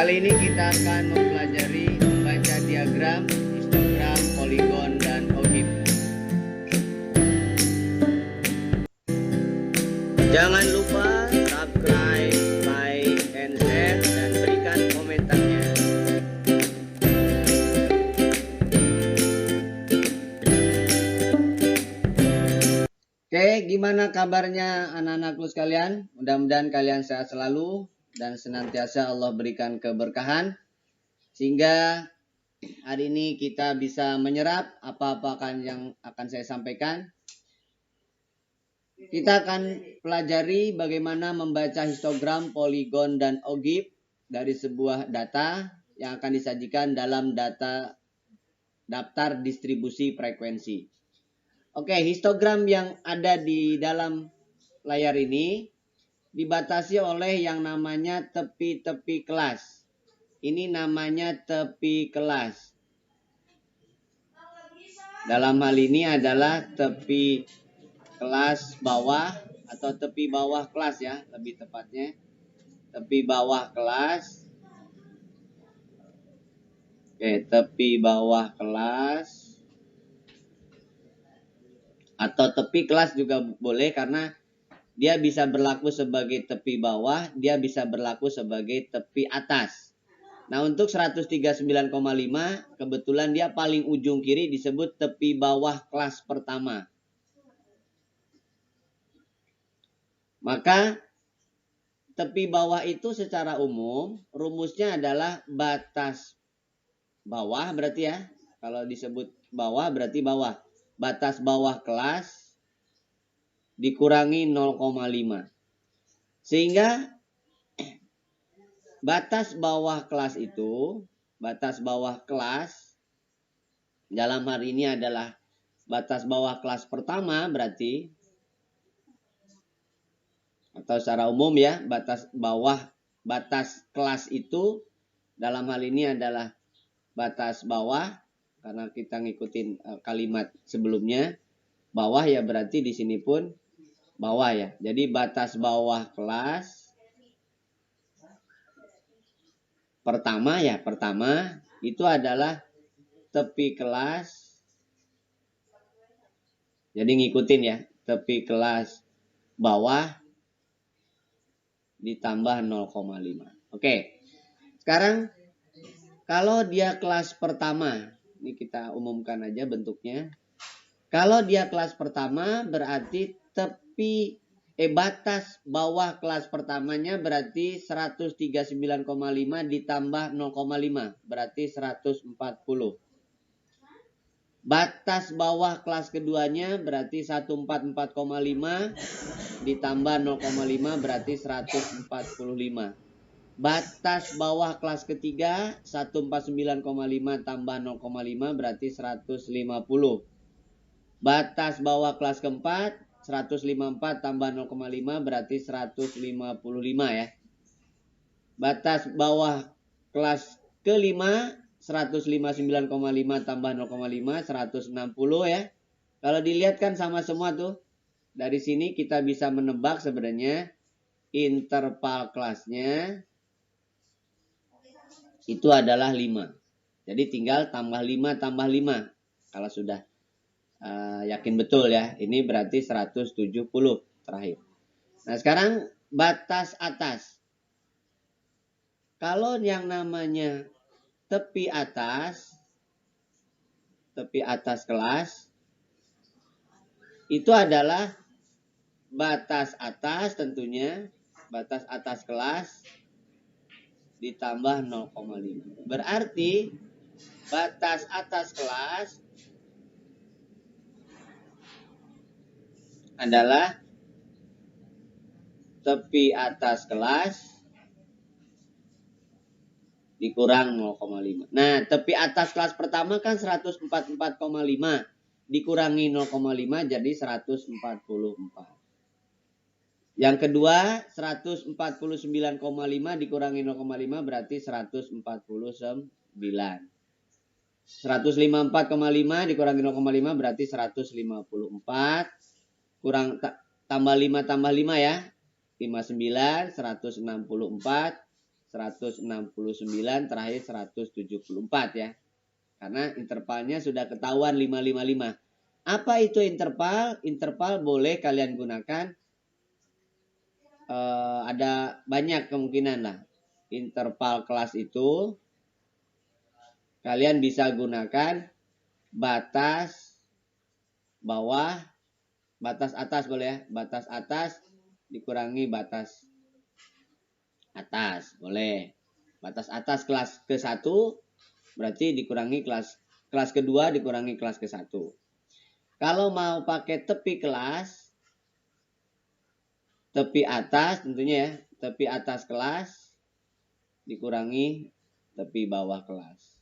Kali ini kita akan mempelajari membaca diagram, histogram, poligon, dan ogif. Jangan lupa subscribe, like, and share, dan berikan komentarnya. Oke, gimana kabarnya anak-anakku sekalian? Mudah-mudahan kalian sehat selalu dan senantiasa Allah berikan keberkahan, sehingga hari ini kita bisa menyerap apa-apa yang akan saya sampaikan. Kita akan pelajari bagaimana membaca histogram, poligon, dan ogif dari sebuah data yang akan disajikan dalam daftar distribusi frekuensi. Oke, histogram yang ada di dalam layar ini dibatasi oleh yang namanya tepi-tepi kelas. Ini namanya tepi kelas. Dalam hal ini adalah tepi kelas bawah atau tepi bawah kelas ya, lebih tepatnya. Tepi bawah kelas. Oke, tepi bawah kelas. Atau tepi kelas juga boleh karena dia bisa berlaku sebagai tepi bawah, dia bisa berlaku sebagai tepi atas. Nah, untuk 139,5 kebetulan dia paling ujung kiri disebut tepi bawah kelas pertama. Maka tepi bawah itu secara umum rumusnya adalah batas bawah berarti ya. Kalau disebut bawah berarti bawah. Batas bawah kelas dikurangi 0,5. Sehingga batas bawah kelas itu, batas bawah kelas dalam hari ini adalah batas bawah kelas pertama berarti, atau secara umum ya, batas kelas itu dalam hal ini adalah batas bawah, karena kita ngikutin kalimat sebelumnya bawah ya, berarti di sini pun bawah ya. Jadi batas bawah kelas pertama ya, pertama itu adalah tepi kelas. Jadi ngikutin ya, tepi kelas bawah ditambah 0,5. Oke. Sekarang kalau dia kelas pertama, ini kita umumkan aja bentuknya. Kalau dia kelas pertama berarti batas bawah kelas pertamanya berarti 139,5 ditambah 0,5 berarti 140. Batas bawah kelas keduanya berarti 144,5 ditambah 0,5 berarti 145. Batas bawah kelas ketiga 149,5 tambah 0,5 berarti 150. Batas bawah kelas keempat 154 tambah 0,5 berarti 155 ya. Batas bawah kelas kelima 159,5 tambah 0,5 160 ya. Kalau dilihat kan sama semua tuh. Dari sini kita bisa menebak sebenarnya interval kelasnya itu adalah 5. Jadi tinggal tambah 5 tambah 5. Kalau sudah yakin betul ya, ini berarti 170 terakhir. Nah, sekarang batas atas. Kalau yang namanya tepi atas kelas itu adalah batas atas, tentunya batas atas kelas ditambah 0,5. Berarti batas atas kelas adalah tepi atas kelas dikurang 0,5. Nah, tepi atas kelas pertama kan 144,5 dikurangi 0,5 jadi 144. Yang kedua 149,5 dikurangi 0,5 berarti 149. 154,5 dikurangi 0,5 berarti 154. Kurang tambah 5 tambah 5 ya. 59, 164. 169, terakhir 174 ya. Karena intervalnya sudah ketahuan 555. Apa itu interval? Interval boleh kalian gunakan ada banyak kemungkinan lah. Interval kelas itu kalian bisa gunakan batas bawah, batas atas boleh ya. Batas atas dikurangi batas atas boleh. Batas atas kelas ke-1 berarti dikurangi kelas kedua dikurangi kelas ke-1. Kalau mau pakai tepi kelas, tepi atas tentunya ya, tepi atas kelas dikurangi tepi bawah kelas.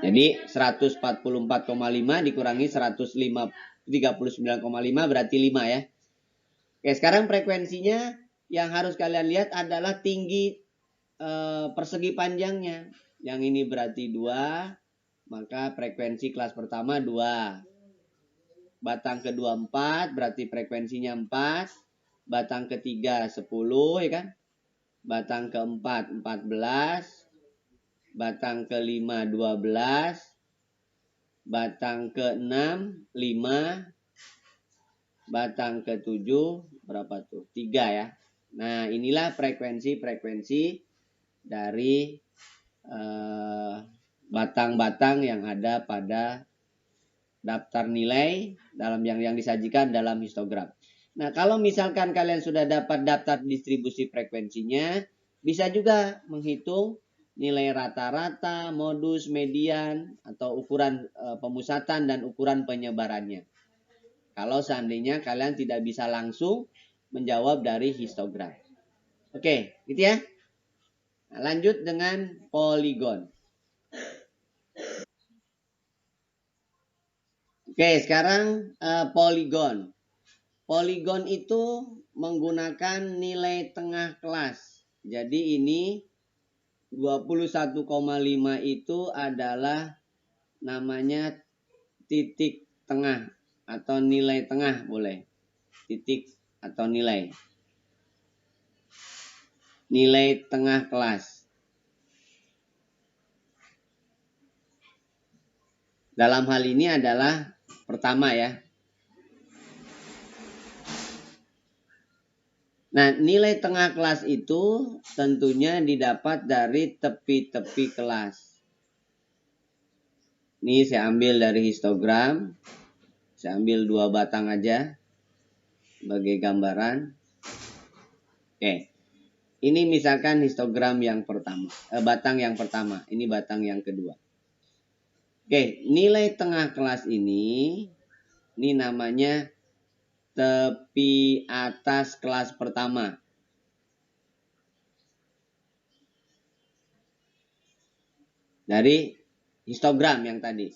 Jadi 144,5 dikurangi 139,5 berarti 5 ya. Oke, sekarang frekuensinya yang harus kalian lihat adalah tinggi persegi panjangnya. Yang ini berarti 2, maka frekuensi kelas pertama 2. Batang kedua 4, berarti frekuensinya 4. Batang ketiga 10 ya kan. Batang keempat 14. Batang kelima 12. Batang ke-6 5. Batang ke-7 berapa tuh? 3 ya. Nah, inilah frekuensi-frekuensi dari batang-batang yang ada pada daftar nilai dalam yang disajikan dalam histogram. Nah, kalau misalkan kalian sudah dapat daftar distribusi frekuensinya, bisa juga menghitung nilai rata-rata, modus, median, atau ukuran pemusatan dan ukuran penyebarannya. Kalau seandainya kalian tidak bisa langsung menjawab dari histogram. Oke, gitu ya. Nah, lanjut dengan poligon. Oke, sekarang poligon. Poligon itu menggunakan nilai tengah kelas. Jadi ini 21,5 itu adalah namanya titik tengah atau nilai tengah boleh. Titik atau nilai. Nilai tengah kelas. Dalam hal ini adalah pertama ya. Nah, nilai tengah kelas itu tentunya didapat dari tepi-tepi kelas. Ini saya ambil dari histogram. Saya ambil 2 batang aja sebagai gambaran. Oke. Ini misalkan histogram yang pertama, batang yang pertama, ini batang yang kedua. Oke, nilai tengah kelas ini namanya tepi atas kelas pertama. Dari histogram yang tadi.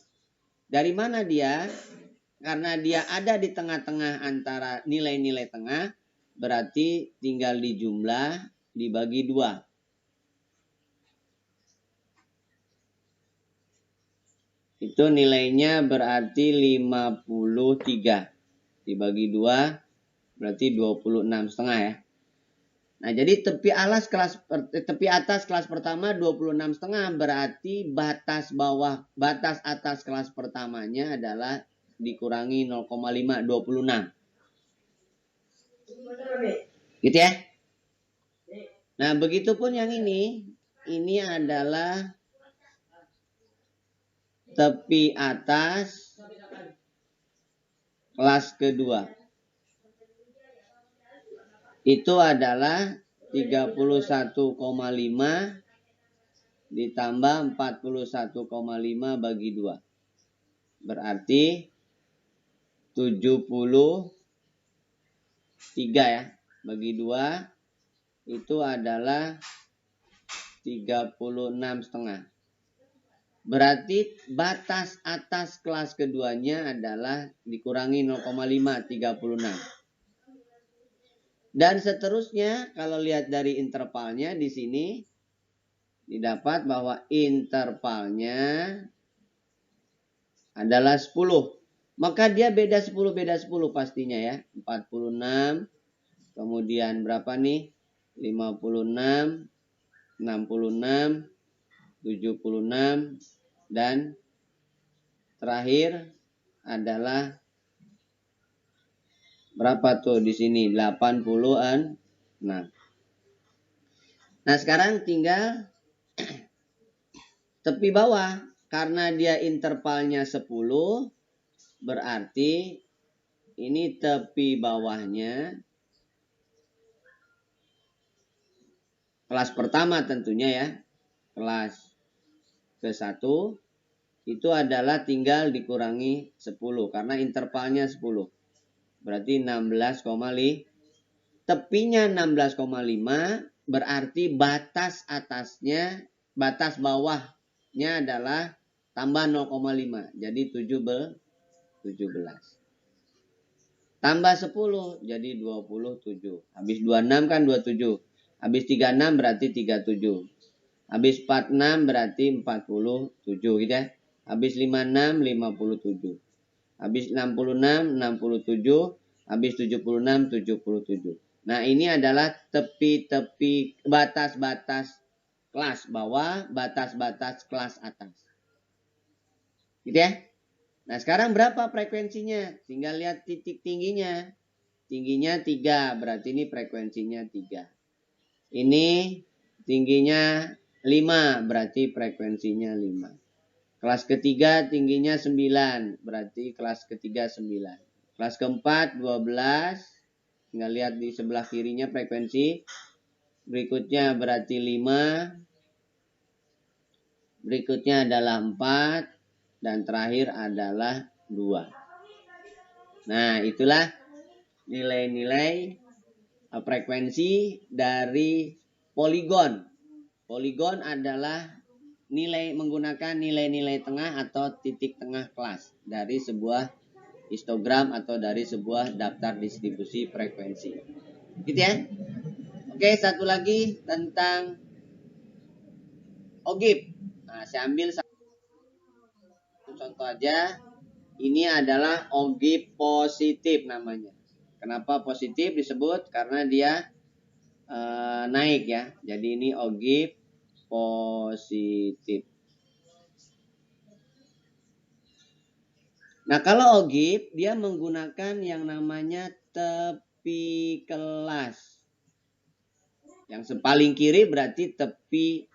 Dari mana dia? Karena dia ada di tengah-tengah antara nilai-nilai tengah, berarti tinggal dijumlah dibagi 2. Itu nilainya berarti 53. Dibagi 2 berarti 26,5 ya. Nah, jadi tepi atas kelas pertama 26,5 berarti batas atas kelas pertamanya adalah dikurangi 0,5 26. Gitu ya. Nah, begitupun yang ini adalah tepi atas kelas kedua. Itu adalah 31,5 ditambah 41,5 bagi 2. Berarti 73 ya. Bagi 2 itu adalah 36,5. Berarti batas atas kelas keduanya adalah dikurangi 0,5 36. Dan seterusnya kalau lihat dari intervalnya di sini didapat bahwa intervalnya adalah 10. Maka dia beda 10 pastinya ya. 46. Kemudian berapa nih? 56, 66, 76, dan terakhir adalah berapa tuh di sini? 80-an. Nah, sekarang tinggal tepi bawah. Karena dia intervalnya 10, berarti ini tepi bawahnya kelas pertama tentunya ya. Kelas ke-1 itu adalah tinggal dikurangi 10 karena intervalnya 10. Berarti 16,5. Tepinya 16,5 berarti batas atasnya, batas bawahnya adalah tambah 0,5. Jadi 17. Tambah 10 jadi 27. Habis 26 kan 27. Habis 36 berarti 37. Habis 46 berarti 47 gitu ya. Habis 56 57. Habis 66 67. Habis 76 77. Nah, ini adalah tepi-tepi batas-batas kelas bawah, batas-batas kelas atas. Gitu ya. Nah, sekarang berapa frekuensinya? Tinggal lihat titik tingginya. Tingginya 3, berarti ini frekuensinya 3. Ini tingginya 5, berarti frekuensinya 5. Kelas ketiga tingginya 9, berarti kelas ketiga 9. Kelas keempat 12, tinggal lihat di sebelah kirinya frekuensi. Berikutnya berarti 5. Berikutnya adalah 4. Dan terakhir adalah 2. Nah, itulah nilai-nilai frekuensi dari poligon. Poligon adalah menggunakan nilai-nilai tengah atau titik tengah kelas dari sebuah histogram atau dari sebuah daftar distribusi frekuensi. Gitu ya. Oke, satu lagi tentang OGIP. Nah, saya ambil satu contoh aja. Ini adalah OGIP positif namanya. Kenapa positif disebut? Karena dia naik ya. Jadi ini OGIP positif. Nah, kalau OGIP dia menggunakan yang namanya tepi kelas. Yang paling kiri berarti tepi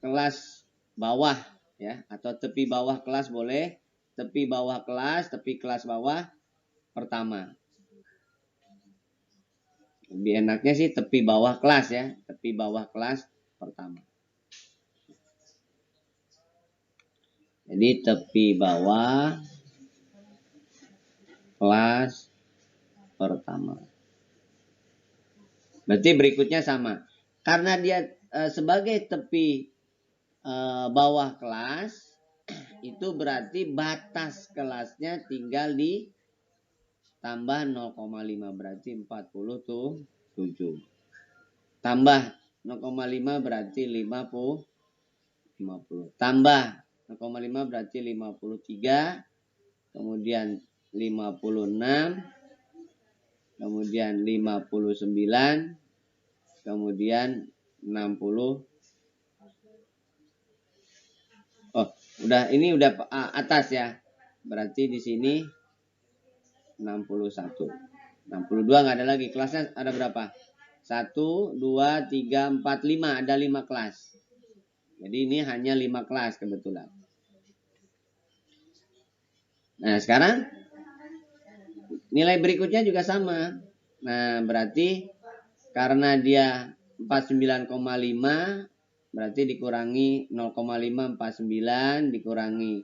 kelas bawah ya, atau tepi bawah kelas boleh, tepi bawah kelas, tepi kelas bawah pertama. Lebih enaknya sih tepi bawah kelas ya, tepi bawah kelas pertama. Jadi tepi bawah kelas pertama. Berarti berikutnya sama. Karena dia sebagai tepi bawah kelas, itu berarti batas kelasnya tinggal ditambah 0,5 berarti 47. Tambah 0,5 berarti 50. Tambah 0,5 berarti 53. Kemudian 56. Kemudian 59. Kemudian 60. Oh, ini udah atas ya. Berarti di sini 61. 62 nggak ada lagi. Kelasnya ada berapa? 1, 2, 3, 4, 5. Ada 5 kelas. Jadi ini hanya 5 kelas kebetulan. Nah, sekarang nilai berikutnya juga sama. Nah, berarti karena dia 49,5 berarti dikurangi 0,549 dikurangi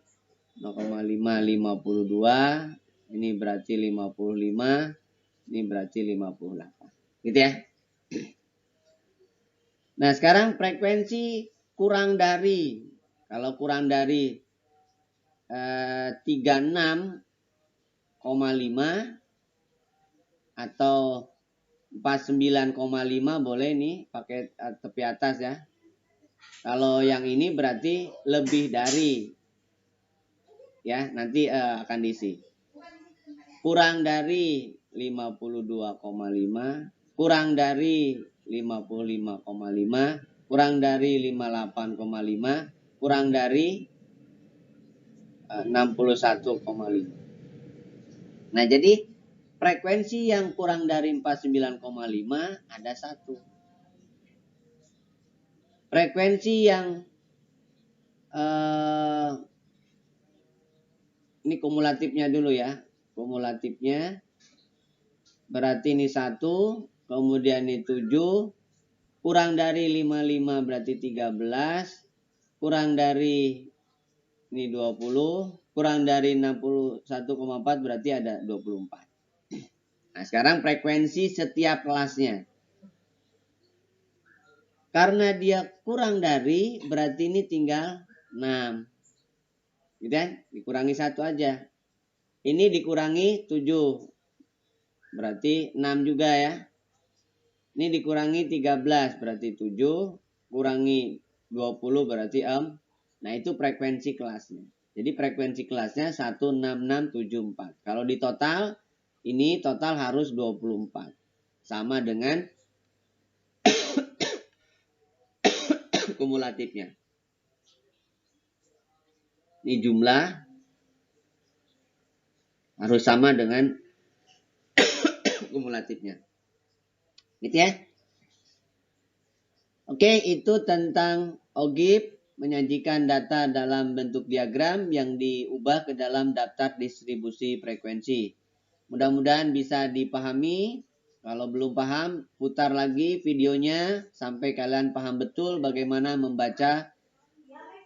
0,552, ini berarti 55, ini berarti 58. Gitu ya. Nah, sekarang frekuensi kurang dari, kalau kurang dari 36,5 atau 49,5 boleh nih pakai tepi atas ya. Kalau yang ini berarti lebih dari, ya nanti akan diisi. Kurang dari 52,5 kurang dari 55,5, kurang dari 58,5, kurang dari 61,5. Nah, jadi frekuensi yang kurang dari 49,5 ada 1. Frekuensi yang ini kumulatifnya dulu ya. Kumulatifnya berarti ini 1, kemudian ini 7, kurang dari 55 berarti 13, kurang dari ini 20, kurang dari 61,4 berarti ada 24. Nah, sekarang frekuensi setiap kelasnya. Karena dia kurang dari, berarti ini tinggal 6. Gitu kan? Dikurangi 1 aja. Ini dikurangi 7. Berarti 6 juga ya. Ini dikurangi 13 berarti 7. Kurangi 20 berarti 6. Nah, itu frekuensi kelasnya. Jadi frekuensi kelasnya 16674. Kalau di total, ini total harus 24. Sama dengan kumulatifnya. Ini jumlah harus sama dengan kumulatifnya. Gitu ya. Oke, itu tentang OGIP menyajikan data dalam bentuk diagram yang diubah ke dalam daftar distribusi frekuensi. Mudah-mudahan bisa dipahami. Kalau belum paham, putar lagi videonya sampai kalian paham betul bagaimana membaca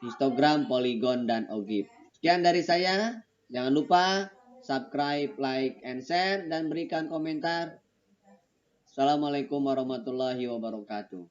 histogram, poligon, dan OGIP. Sekian dari saya. Jangan lupa subscribe, like, and share, dan berikan komentar. Assalamualaikum warahmatullahi wabarakatuh.